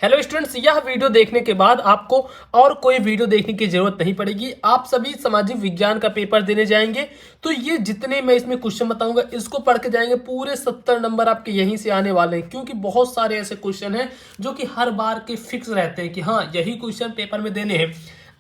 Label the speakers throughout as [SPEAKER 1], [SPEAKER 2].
[SPEAKER 1] Hello students, यह video देखने के बाद आपको और कोई वीडियो देखने की जरूरत नहीं पड़ेगी। आप सभी सामाजिक विज्ञान का पेपर देने जाएंगे तो ये जितने मैं इसमें क्वेश्चन बताऊंगा इसको पढ़ के जाएंगे। पूरे 70 नंबर आपके यहीं से आने वाले हैं, क्योंकि बहुत सारे ऐसे क्वेश्चन हैं जो कि हर बार के फिक्स रहते हैं कि हाँ यही क्वेश्चन पेपर में देने हैं।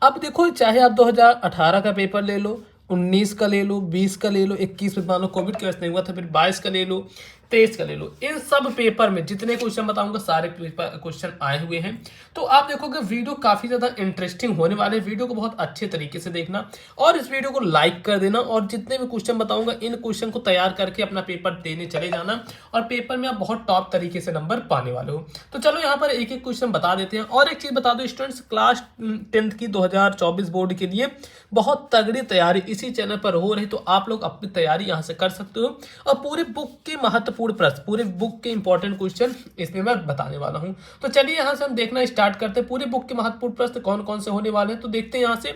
[SPEAKER 1] अब देखो, चाहे आप 2018 का पेपर ले लो, 19 का ले लो, 20 का ले लो, 21 में मान लो कोविड की वजह से नहीं हुआ था, फिर 22 का ले लो, 23 का ले लो, इन सब पेपर में जितने क्वेश्चन बताऊंगा सारे क्वेश्चन आए हुए हैं। तो आप देखोगे वीडियो काफी ज्यादा इंटरेस्टिंग होने वाले। वीडियो को बहुत अच्छे तरीके से देखना और इस वीडियो को लाइक कर देना, और जितने भी क्वेश्चन बताऊंगा इन क्वेश्चन को तैयार करके अपना पेपर देने चले जाना, और पेपर में आप बहुत टॉप तरीके से नंबर पाने वाले हो। तो चलो यहाँ पर एक एक क्वेश्चन बता देते हैं। और एक चीज बता दो स्टूडेंट्स, क्लास 10th की 2024 बोर्ड के लिए बहुत तगड़ी तैयारी इसी चैनल पर हो रही, तो आप लोग अपनी तैयारी यहाँ से कर सकते हो। और पूरे बुक के महत्वपूर्ण प्रश्न, पूरे बुक के इंपॉर्टेंट क्वेश्चन इसमें मैं बताने वाला हूँ। तो चलिए यहाँ से हम देखना स्टार्ट करते हैं। पूरे बुक के महत्वपूर्ण प्रश्न कौन कौन से होने वाले हैं, तो देखते हैं यहाँ से।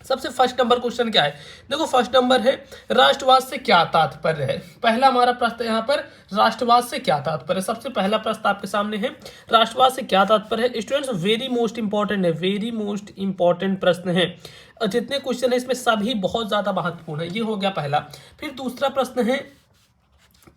[SPEAKER 1] सबसे फर्स्ट नंबर क्वेश्चन क्या है, देखो फर्स्ट नंबर है राष्ट्रवाद से क्या तात्पर्य है। पहला हमारा प्रश्न यहाँ पर राष्ट्रवाद से क्या तात्पर्य है। सबसे पहला प्रश्न आपके सामने है, राष्ट्रवाद से क्या तात्पर्य है। स्टूडेंट्स वेरी मोस्ट इंपॉर्टेंट है, वेरी मोस्ट इंपॉर्टेंट प्रश्न है। और जितने क्वेश्चन है इसमें सभी बहुत ज्यादा महत्वपूर्ण है। ये हो गया पहला। फिर दूसरा प्रश्न है,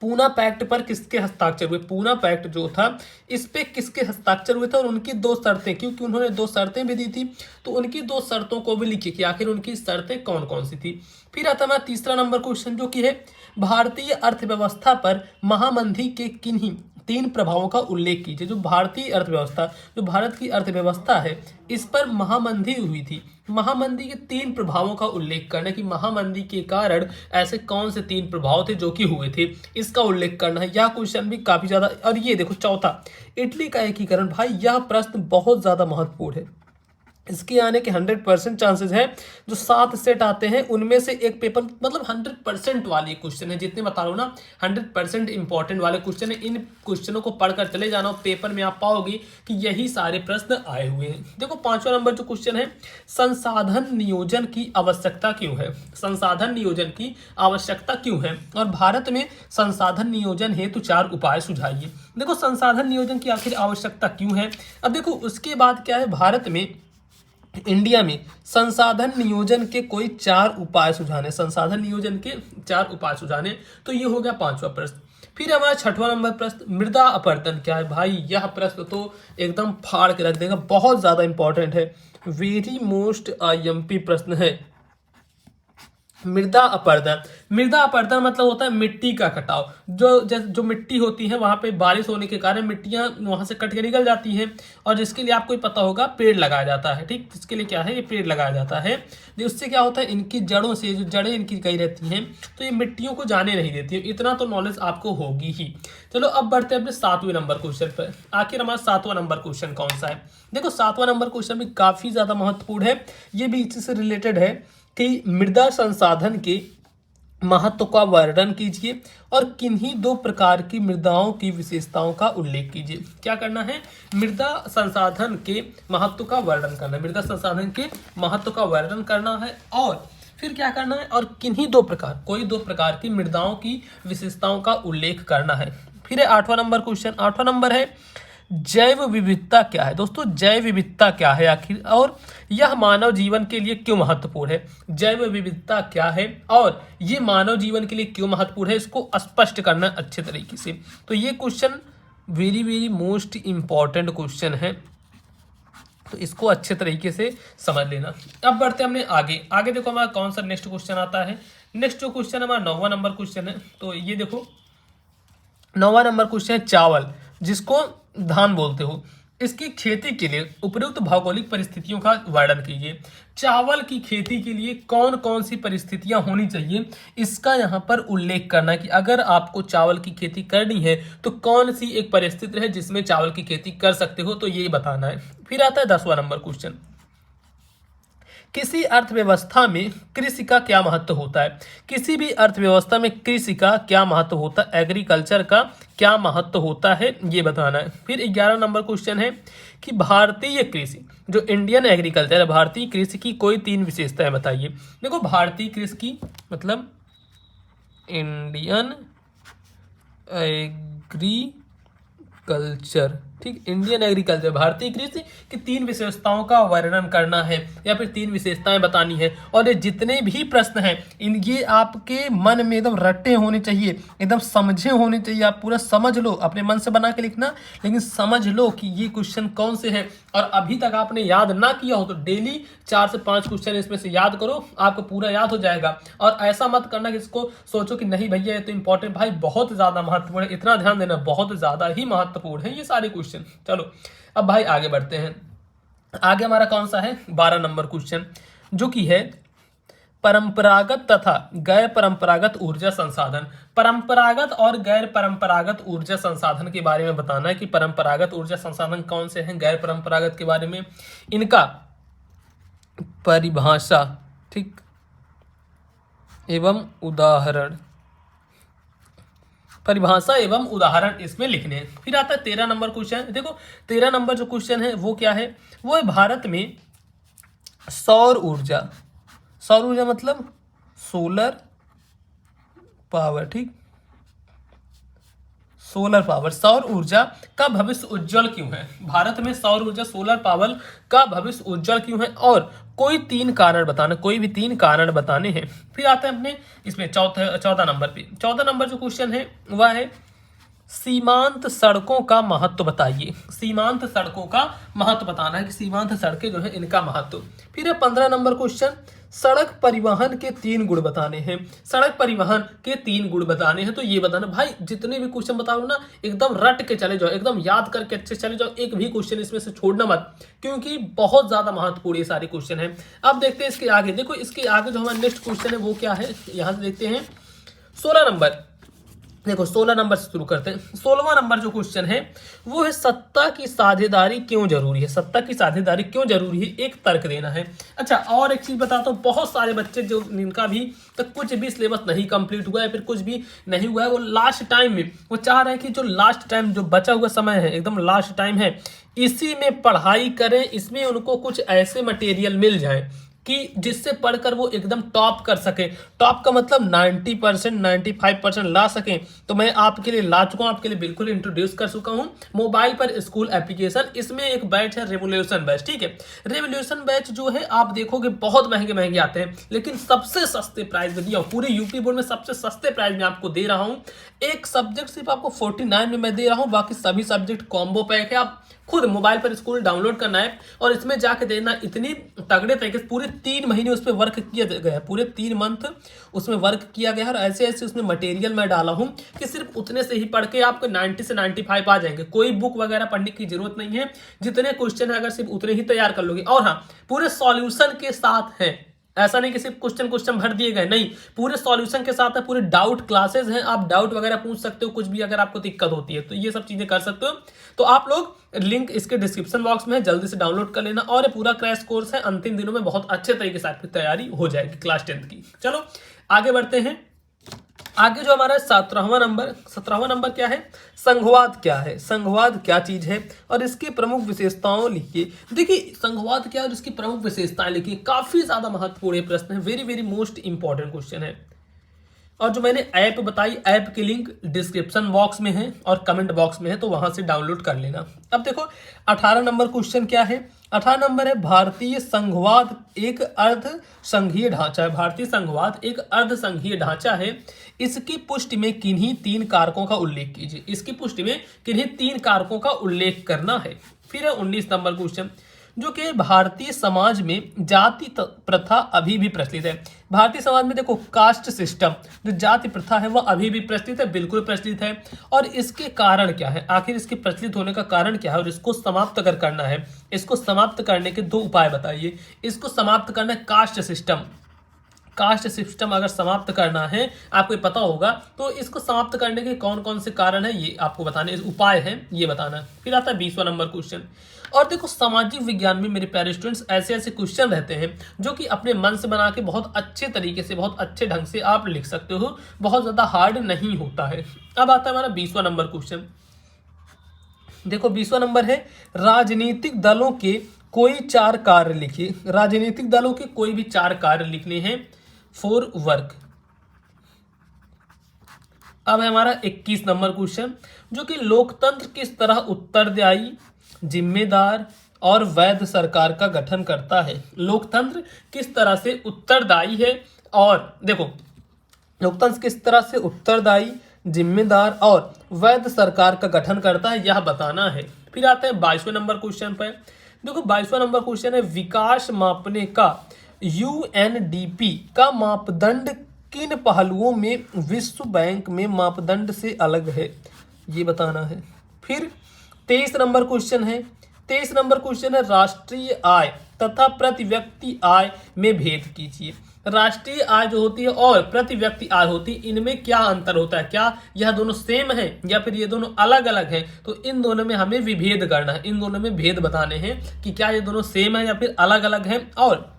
[SPEAKER 1] पूना पैक्ट पर किसके हस्ताक्षर हुए। पूना पैक्ट जो था इस पे किसके हस्ताक्षर हुए थे और उनकी दो शर्तें, क्योंकि उन्होंने दो शर्तें भी दी थी, तो उनकी दो शर्तों को भी लिखिए कि आखिर उनकी शर्तें कौन कौन सी थी। फिर आता है तीसरा नंबर क्वेश्चन जो कि है, भारतीय अर्थव्यवस्था पर महामंदी के किन्हीं 3 प्रभावों का उल्लेख कीजिए। जो भारतीय अर्थव्यवस्था, जो भारत की अर्थव्यवस्था है, इस पर महामंदी हुई थी, महामंदी के 3 प्रभावों का उल्लेख करना है कि महामंदी के कारण ऐसे कौन से 3 प्रभाव थे जो कि हुए थे, इसका उल्लेख करना है। यह क्वेश्चन भी काफी ज्यादा। और ये देखो चौथा, इटली का एकीकरण। भाई यह प्रश्न बहुत ज्यादा महत्वपूर्ण है, इसके आने के 100% चांसेस है। जो 7 सेट आते हैं उनमें से एक पेपर, मतलब 100% वाले क्वेश्चन है, जितने बता रहा हूँ ना 100% इंपॉर्टेंट वाले क्वेश्चन है। इन क्वेश्चनों को पढ़कर चले जाना, पेपर में आप पाओगे कि यही सारे प्रश्न आए हुए हैं। देखो 5वां नंबर जो क्वेश्चन है, संसाधन नियोजन की आवश्यकता क्यों है। संसाधन नियोजन की आवश्यकता क्यों है, और भारत में संसाधन नियोजन हेतु 4 उपाय सुझाइए। देखो संसाधन नियोजन की आखिर आवश्यकता क्यों है। अब देखो उसके बाद क्या है, भारत में, इंडिया में संसाधन नियोजन के कोई 4 उपाय सुझाने, संसाधन नियोजन के 4 उपाय सुझाने। तो ये हो गया 5वां प्रश्न। फिर हमारा 6वां नंबर प्रश्न, मृदा अपरदन क्या है। भाई यह प्रश्न तो एकदम फाड़ के रख देगा, बहुत ज्यादा इंपॉर्टेंट है, वेरी मोस्ट आईएमपी प्रश्न है। मृदा अपरदन, मृदा अपरदन मतलब होता है मिट्टी का कटाव। जो मिट्टी होती है वहां पे बारिश होने के कारण मिट्टियां वहां से कट के निकल जाती हैं, और जिसके लिए आपको पता होगा पेड़ लगाया जाता है। ठीक, जिसके लिए क्या है, ये पेड़ लगाया जाता है। उससे क्या होता है, इनकी जड़ों से, जो जड़ें इनकी कहीं रहती हैं तो ये मिट्टियों को जाने नहीं देती है। इतना तो नॉलेज आपको होगी ही। चलो अब बढ़ते हैं अपने 7वें नंबर क्वेश्चन पर। आखिर हमारा 7वां नंबर क्वेश्चन कौन सा है। देखो 7वां नंबर क्वेश्चन भी काफी ज्यादा महत्वपूर्ण है, ये भी इसी से रिलेटेड है कि मृदा संसाधन के महत्व का वर्णन कीजिए और किन्हीं 2 प्रकार की मृदाओं की विशेषताओं का उल्लेख कीजिए। क्या करना है, मृदा संसाधन के महत्व का वर्णन करना है, मृदा संसाधन के महत्व का वर्णन करना है। और फिर क्या करना है, और किन्हीं 2 प्रकार, कोई 2 प्रकार की मृदाओं की विशेषताओं का उल्लेख करना है। फिर 8वां नंबर क्वेश्चन, 8वां नंबर है, जैव विविधता क्या है। दोस्तों जैव विविधता क्या है आखिर, और यह मानव जीवन के लिए क्यों महत्वपूर्ण है। जैव विविधता क्या है और ये मानव जीवन के लिए क्यों महत्वपूर्ण है, इसको स्पष्ट करना अच्छे तरीके से। तो ये question very very most important question है, तो इसको अच्छे तरीके से समझ लेना। अब बढ़ते हैं हमने आगे। आगे देखो हमारा कौन सा नेक्स्ट क्वेश्चन आता है। नेक्स्ट जो क्वेश्चन हमारा 9वां नंबर क्वेश्चन है। तो ये देखो 9वां नंबर क्वेश्चन है, चावल जिसको धान बोलते हो, इसकी खेती के लिए उपयुक्त भौगोलिक परिस्थितियों का वर्णन कीजिए। चावल की खेती के लिए कौन कौन सी परिस्थितियां होनी चाहिए, इसका यहाँ पर उल्लेख करना है कि अगर आपको चावल की खेती करनी है तो कौन सी एक परिस्थिति है जिसमें चावल की खेती कर सकते हो, तो ये बताना है। फिर आता है 10वां नंबर क्वेश्चन, किसी अर्थव्यवस्था में कृषि का क्या महत्व होता है। किसी भी अर्थव्यवस्था में कृषि का क्या महत्व होता है, एग्रीकल्चर का क्या महत्व होता है, ये बताना है। फिर 11 नंबर क्वेश्चन है कि भारतीय कृषि, जो इंडियन एग्रीकल्चर है, भारतीय कृषि की कोई 3 विशेषताएं बताइए। देखो भारतीय कृषि की मतलब इंडियन एग्रीकल्चर, ठीक, इंडियन एग्रीकल्चर, भारतीय कृषि की 3 विशेषताओं का वर्णन करना है या फिर 3 विशेषताएं बतानी है। और ये जितने भी प्रश्न हैं ये आपके मन में एकदम रटे होने चाहिए, एकदम समझे होने चाहिए। आप पूरा समझ लो, अपने मन से बना के लिखना, लेकिन समझ लो कि ये क्वेश्चन कौन से हैं। और अभी तक आपने याद ना किया हो तो डेली 4 से 5 क्वेश्चन इसमें से याद करो, आपको पूरा याद हो जाएगा। और ऐसा मत करना कि इसको सोचो कि नहीं भैया ये तो इंपॉर्टेंट, भाई बहुत ज्यादा महत्वपूर्ण है, इतना ध्यान देना, बहुत ज्यादा ही महत्वपूर्ण है ये सारे क्वेश्चन। चलो अब भाई आगे बढ़ते हैं। आगे हमारा कौन सा है, 12 नंबर क्वेश्चन, जो कि है परंपरागत तथा गैर परंपरागत ऊर्जा संसाधन। परंपरागत और गैर परंपरागत ऊर्जा संसाधन के बारे में बताना है कि परंपरागत ऊर्जा संसाधन कौन से हैं, गैर परंपरागत के बारे में इनका परिभाषा, ठीक, एवं उदाहरण, परिभाषा एवं उदाहरण इसमें लिखने हैं। फिर आता है 13 नंबर क्वेश्चन। देखो 13 नंबर जो क्वेश्चन है वो क्या है, वो है भारत में सौर ऊर्जा, सौर ऊर्जा मतलब सोलर पावर, ठीक, सोलर पावर, सौर ऊर्जा का भविष्य उज्जवल क्यों है। भारत में सौर ऊर्जा, सोलर पावर का भविष्य उज्जवल क्यों है, और कोई 3 कारण बताना, कोई भी 3 कारण बताने हैं। फिर आता है अपने इसमें 14 नंबर पे, 14 नंबर जो क्वेश्चन है वह है सीमांत सड़कों का महत्व बताइए। सीमांत सड़कों का महत्व बताना है कि सीमांत सड़कें जो है इनका महत्व। फिर है 15 नंबर क्वेश्चन, सड़क परिवहन के 3 गुण बताने हैं। सड़क परिवहन के 3 गुण बताने हैं, तो ये बताना भाई, जितने भी क्वेश्चन बताओ ना एकदम रट के चले जाओ, एकदम याद करके अच्छे चले जाओ, एक भी क्वेश्चन इसमें से छोड़ना मत, क्योंकि बहुत ज्यादा महत्वपूर्ण ये सारे क्वेश्चन है। अब देखते हैं इसके आगे। देखो इसके आगे जो हमारा नेक्स्ट क्वेश्चन है वो क्या है, यहां से देखते हैं 16 नंबर। देखो 16 नंबर से शुरू करते हैं। 16वां नंबर जो क्वेश्चन है वो है सत्ता की साझेदारी क्यों जरूरी है। सत्ता की साझेदारी क्यों जरूरी है, एक तर्क देना है। अच्छा और एक चीज बताता हूँ, बहुत सारे बच्चे जो जिनका भी तक कुछ भी सिलेबस नहीं कंप्लीट हुआ है, फिर कुछ भी नहीं हुआ है, वो लास्ट टाइम में वो चाह रहे हैं कि जो लास्ट टाइम जो बचा हुआ समय है, एकदम लास्ट टाइम है, इसी में पढ़ाई करें, इसमें उनको कुछ ऐसे मटेरियल मिल जाए कि जिससे पढ़कर वो एकदम टॉप कर सके। टॉप का मतलब 90%, 95% ला सकें। तो मैं आपके लिए ला चुका हूं, आपके लिए बिल्कुल इंट्रोड्यूस कर चुका हूं मोबाइल पर स्कूल एप्लीकेशन। इसमें एक बैच है रेवोल्यूशन बैच, ठीक है। रेवोल्यूशन बैच जो है आप देखोगे बहुत महंगे महंगे आते हैं, लेकिन सबसे सस्ते प्राइस में दिया, पूरे यूपी बोर्ड में सबसे सस्ते प्राइस में आपको दे रहा हूं। एक सब्जेक्ट सिर्फ आपको 49 में मैं दे रहा हूं, बाकी सभी सब्जेक्ट कॉम्बो पैक है। आप खुद मोबाइल पर स्कूल डाउनलोड करना है और इसमें जाके देना, इतनी तगड़े तरीके से पूरे 3 महीने उस पर वर्क किया गया है, पूरे 3 मंथ उसमें वर्क किया गया है। और ऐसे ऐसे उसमें मटेरियल मैं डाला हूं कि सिर्फ उतने से ही पढ़ के आपको 90 से 95 आ जाएंगे। कोई बुक वगैरह पढ़ने की जरूरत नहीं है, जितने क्वेश्चन है अगर सिर्फ उतने ही तैयार कर लोगे। और हाँ, पूरे सॉल्यूशन के साथ है, ऐसा नहीं कि सिर्फ क्वेश्चन भर दिए गए, नहीं, पूरे सॉल्यूशन के साथ है, पूरे डाउट क्लासेस हैं, आप डाउट वगैरह पूछ सकते हो, कुछ भी अगर आपको दिक्कत होती है तो ये सब चीजें कर सकते हो। तो आप लोग लिंक इसके डिस्क्रिप्शन बॉक्स में है, जल्दी से डाउनलोड कर लेना। और ये पूरा क्रैश कोर्स है, अंतिम दिनों में बहुत अच्छे तरीके से आपकी तैयारी हो जाएगी क्लास 10th की। चलो आगे बढ़ते हैं। आगे जो हमारा 17वां नंबर क्या है, संघवाद क्या है, संघवाद क्या चीज है और इसकी प्रमुख विशेषताओं लिखिए। देखिए संघवाद क्या है और इसकी प्रमुख विशेषताएं लिखिए, काफी ज्यादा महत्वपूर्ण प्रश्न है, very very most important question है। और जो मैंने ऐप बताई, ऐप की लिंक डिस्क्रिप्शन बॉक्स में है और कमेंट बॉक्स में है, तो वहां से डाउनलोड कर लेना। अब देखो 18 नंबर क्वेश्चन क्या है, 18 नंबर है भारतीय संघवाद एक अर्ध संघीय ढांचा है। भारतीय संघवाद एक अर्ध संघीय ढांचा है, इसकी पुष्टि में किन्हीं 3 कारकों का उल्लेख कीजिए। इसकी पुष्टि में किन्हीं 3 कारकों का उल्लेख करना है। फिर है 19 नंबर क्वेश्चन, जो कि भारतीय समाज में जाति प्रथा अभी भी प्रचलित है। भारतीय समाज में देखो कास्ट सिस्टम, जो जाति प्रथा है वह अभी भी प्रचलित है, बिल्कुल प्रचलित है। और इसके कारण क्या है, आखिर इसके प्रचलित होने का कारण क्या है और इसको समाप्त अगर करना है, इसको समाप्त करने के 2 उपाय बताइए। इसको समाप्त करना है कास्ट सिस्टम, कास्ट सिस्टम अगर समाप्त करना है, आपको पता होगा, तो इसको समाप्त करने के कौन कौन से कारण है ये आपको बताने, उपाय है ये बताना। फिर आता है 20वां नंबर क्वेश्चन। और देखो सामाजिक विज्ञान में मेरे प्यारे स्टूडेंट्स ऐसे ऐसे क्वेश्चन रहते हैं जो कि अपने मन से बना के बहुत अच्छे तरीके से, बहुत अच्छे ढंग से आप लिख सकते हो, बहुत ज्यादा हार्ड नहीं होता है। अब आता है हमारा 20वां नंबर क्वेश्चन। देखो 20वां नंबर है राजनीतिक दलों के कोई 4 कार्य लिखिए। राजनीतिक दलों के कोई भी 4 कार्य लिखने हैं फॉर वर्क। अब है हमारा 21 नंबर क्वेश्चन, जो कि लोकतंत्र किस तरह उत्तरदायी, जिम्मेदार और वैध सरकार का गठन करता है। लोकतंत्र किस तरह से उत्तरदायी है, और देखो लोकतंत्र किस तरह से उत्तरदायी, जिम्मेदार और वैध सरकार का गठन करता है, यह बताना है। फिर आते हैं 22वें नंबर क्वेश्चन पर। देखो 22वां नंबर क्वेश्चन है, विकास मापने का यूएनडीपी का मापदंड किन पहलुओं में विश्व बैंक में मापदंड से अलग है, ये बताना है। फिर 23 नंबर क्वेश्चन है, 23 नंबर क्वेश्चन है, राष्ट्रीय आय तथा प्रति व्यक्ति आय में भेद कीजिए। राष्ट्रीय आय जो होती है और प्रति व्यक्ति आय होती है, इनमें क्या अंतर होता है, क्या यह दोनों सेम है या फिर ये दोनों अलग अलग हैं। तो इन दोनों में हमें विभेद करना है, इन दोनों में भेद बताने हैं कि क्या ये दोनों सेम है या फिर अलग अलग हैं, और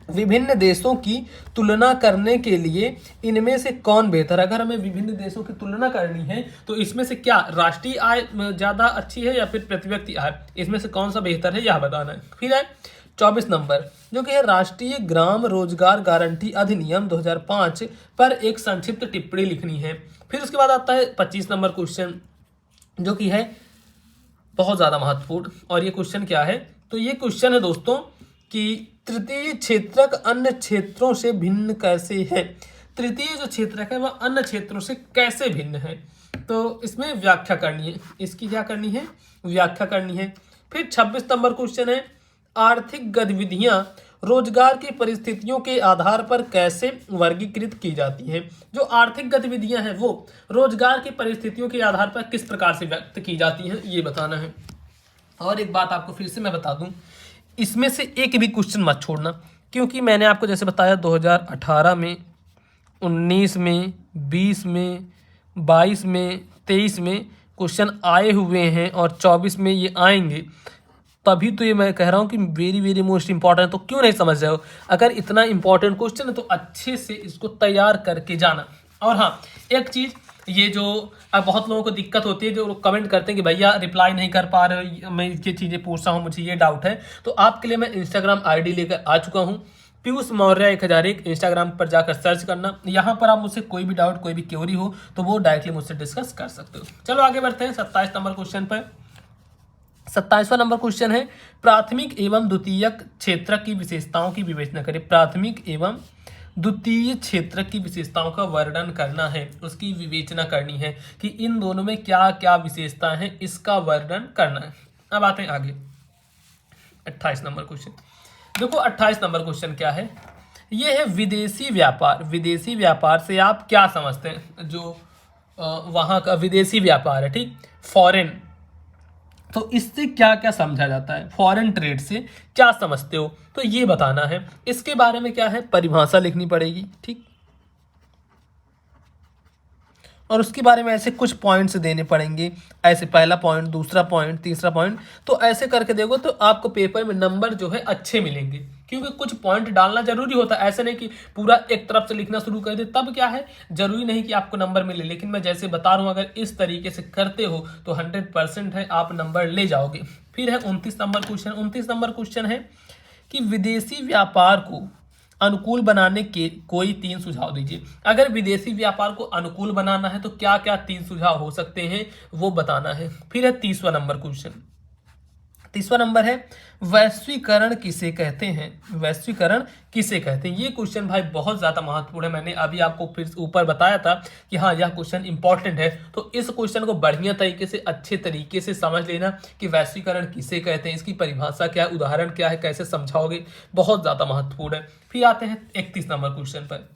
[SPEAKER 1] विभिन्न देशों की तुलना करने के लिए इनमें से कौन बेहतर है। अगर हमें विभिन्न देशों की तुलना करनी है तो इसमें से क्या राष्ट्रीय आय ज़्यादा अच्छी है या फिर प्रति व्यक्ति आय, इसमें से कौन सा बेहतर है यह बताना है। फिर है 24 नंबर, जो कि है राष्ट्रीय ग्राम रोजगार गारंटी अधिनियम 2005 पर एक संक्षिप्त टिप्पणी लिखनी है। फिर उसके बाद आता है 25 नंबर क्वेश्चन, जो कि है बहुत ज़्यादा महत्वपूर्ण। और ये क्वेश्चन क्या है, तो ये क्वेश्चन है दोस्तों कि तृतीय क्षेत्रक अन्य क्षेत्रों से भिन्न कैसे है। तृतीय जो क्षेत्रक है वह अन्य क्षेत्रों से कैसे भिन्न है, तो इसमें व्याख्या करनी है, इसकी क्या करनी है, व्याख्या करनी है। फिर 26 नंबर क्वेश्चन है, आर्थिक गतिविधियां रोजगार की परिस्थितियों के आधार पर कैसे वर्गीकृत की जाती हैं। जो आर्थिक गतिविधियां हैं वो रोजगार की परिस्थितियों के आधार पर किस प्रकार से व्यक्त की जाती हैं, ये बताना है। और एक बात आपको फिर से मैं बता दूं, इसमें से एक भी क्वेश्चन मत छोड़ना, क्योंकि मैंने आपको जैसे बताया 2018 में, 19 में, 20 में, 22 में, 23 में क्वेश्चन आए हुए हैं और 24 में ये आएंगे। तभी तो ये मैं कह रहा हूँ कि वेरी वेरी मोस्ट इंपॉर्टेंट। तो क्यों नहीं समझ रहे हो, अगर इतना इंपॉर्टेंट क्वेश्चन है तो अच्छे से इसको तैयार करके जाना। और हाँ, एक चीज़, ये जो अब बहुत लोगों को दिक्कत होती है, जो लोग कमेंट करते हैं कि भैया रिप्लाई नहीं कर पा रहे हो, मैं ये चीज़ें पूछ रहा हूँ, मुझे ये डाउट है, तो आपके लिए मैं इंस्टाग्राम आईडी लेकर आ चुका हूँ, पीयूष मौर्य 1001। इंस्टाग्राम पर जाकर सर्च करना, यहाँ पर आप मुझसे कोई भी डाउट, कोई भी क्वेरी हो तो वो डायरेक्टली मुझसे डिस्कस कर सकते हो। चलो आगे बढ़ते हैं 27 नंबर क्वेश्चन पर। 27वां नंबर क्वेश्चन है, प्राथमिक एवं द्वितीयक क्षेत्र की विशेषताओं की विवेचना करें। प्राथमिक एवं द्वितीय क्षेत्र की विशेषताओं का वर्णन करना है, उसकी विवेचना करनी है कि इन दोनों में क्या क्या विशेषताएं हैं, इसका वर्णन करना है। अब आते हैं आगे 28 नंबर क्वेश्चन। देखो 28 नंबर क्वेश्चन क्या है, ये है विदेशी व्यापार। विदेशी व्यापार से आप क्या समझते हैं, जो वहाँ का विदेशी व्यापार है, ठीक, फॉरेन, तो इससे क्या क्या समझा जाता है, फॉरेन ट्रेड से क्या समझते हो, तो ये बताना है। इसके बारे में क्या है, परिभाषा लिखनी पड़ेगी, ठीक, और उसके बारे में ऐसे कुछ पॉइंट्स देने पड़ेंगे, ऐसे पहला पॉइंट, दूसरा पॉइंट, तीसरा पॉइंट। तो ऐसे करके देखो तो आपको पेपर में नंबर जो है अच्छे मिलेंगे, क्योंकि कुछ पॉइंट डालना जरूरी होता है। ऐसे नहीं कि पूरा एक तरफ से लिखना शुरू कर दे, तब क्या है, जरूरी नहीं कि आपको नंबर मिले। लेकिन मैं जैसे बता रहा हूँ, अगर इस तरीके से करते हो तो 100% है आप नंबर ले जाओगे। फिर है 29 नंबर क्वेश्चन। 29 नंबर क्वेश्चन है कि विदेशी व्यापार को अनुकूल बनाने के कोई 3 सुझाव दीजिए। अगर विदेशी व्यापार को अनुकूल बनाना है तो क्या क्या 3 सुझाव हो सकते हैं, वो बताना है। फिर है 30वां नंबर क्वेश्चन। 30वां नंबर है, वैश्वीकरण किसे कहते हैं। वैश्वीकरण किसे कहते हैं, ये क्वेश्चन भाई बहुत ज़्यादा महत्वपूर्ण है। मैंने अभी आपको फिर ऊपर बताया था कि हाँ यह क्वेश्चन इंपॉर्टेंट है, तो इस क्वेश्चन को बढ़िया तरीके से, अच्छे तरीके से समझ लेना कि वैश्वीकरण किसे कहते हैं, इसकी परिभाषा क्या है, उदाहरण क्या है, कैसे समझाओगे, बहुत ज़्यादा महत्वपूर्ण है। फिर आते हैं 31 नंबर क्वेश्चन पर।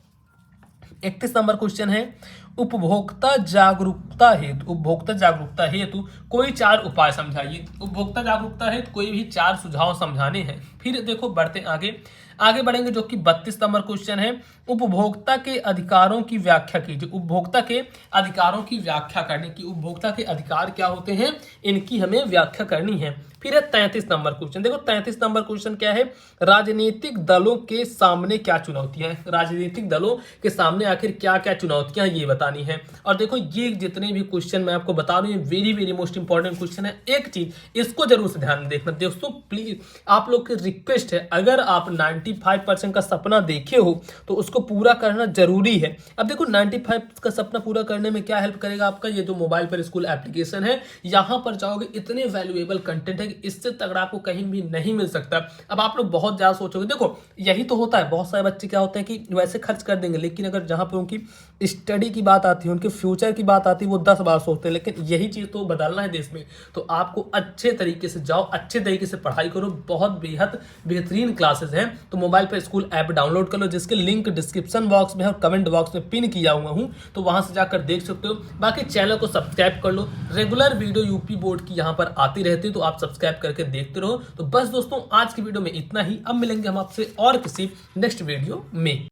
[SPEAKER 1] 31 नंबर क्वेश्चन है, उपभोक्ता जागरूकता हेतु, उपभोक्ता जागरूकता हेतु कोई 4 उपाय समझाइए। उपभोक्ता जागरूकता हेतु कोई भी 4 सुझाव समझाने हैं। फिर देखो बढ़ते आगे बढ़ेंगे, जो कि 32 नंबर क्वेश्चन है, उपभोक्ता के अधिकारों की व्याख्या कीजिए। उपभोक्ता के अधिकारों की व्याख्या करने की, उपभोक्ता के अधिकार क्या होते हैं, इनकी हमें व्याख्या करनी है। फिर है 33 नंबर क्वेश्चन। देखो 33 नंबर क्वेश्चन क्या है, राजनीतिक दलों के सामने क्या चुनौतियां हैं। राजनीतिक दलों के सामने आखिर क्या क्या चुनौतियां हैं, ये बताना बतानी है। और देखो ये जितने भी क्वेश्चन मैं आपको बता रहा हूँ, very very most important question है। एक चीज इसको जरूर से ध्यान में देखना दोस्तों, प्लीज आप लोग की रिक्वेस्ट है, अगर आप 95% का सपना देखे हो तो उसको पूरा करना जरूरी है। अब देखो 95 का सपना पूरा करने में क्या हेल्प करेगा आपका ये जो मोबाइल पर स्कूल एप्लीकेशन है, यहां पर जाओगे इतने वैल्यूएबल कंटेंट है कि इससे तगड़ा आपको कहीं भी नहीं मिल सकता। अब आप लोग बहुत ज्यादा सोचोगे, देखो यही तो होता है, बहुत सारे बच्चे क्या होते हैं कि वैसे खर्च कर देंगे, लेकिन अगर जहां पर उनकी स्टडी की बात आती है, उनके फ्यूचर की बात आती है, वो 10 बार सोचते हैं। लेकिन यही चीज तो बदलना है देश में, तो आपको अच्छे तरीके से जाओ, अच्छे तरीके से पढ़ाई करो। बहुत बेहद बेहतरीन क्लासेस हैं, तो मोबाइल पर स्कूल ऐप डाउनलोड कर लो, जिसके लिंक डिस्क्रिप्शन बॉक्स में और कमेंट बॉक्स में पिन किया हुआ हूं, तो वहां से जाकर देख सकते हो। बाकी चैनल को सब्सक्राइब कर लो, रेगुलर वीडियो यूपी बोर्ड की यहां पर आती रहती है, तो आप सब्सक्राइब करके देखते रहो। तो बस दोस्तों आज की वीडियो में इतना ही, अब मिलेंगे हम आपसे और किसी नेक्स्ट वीडियो में।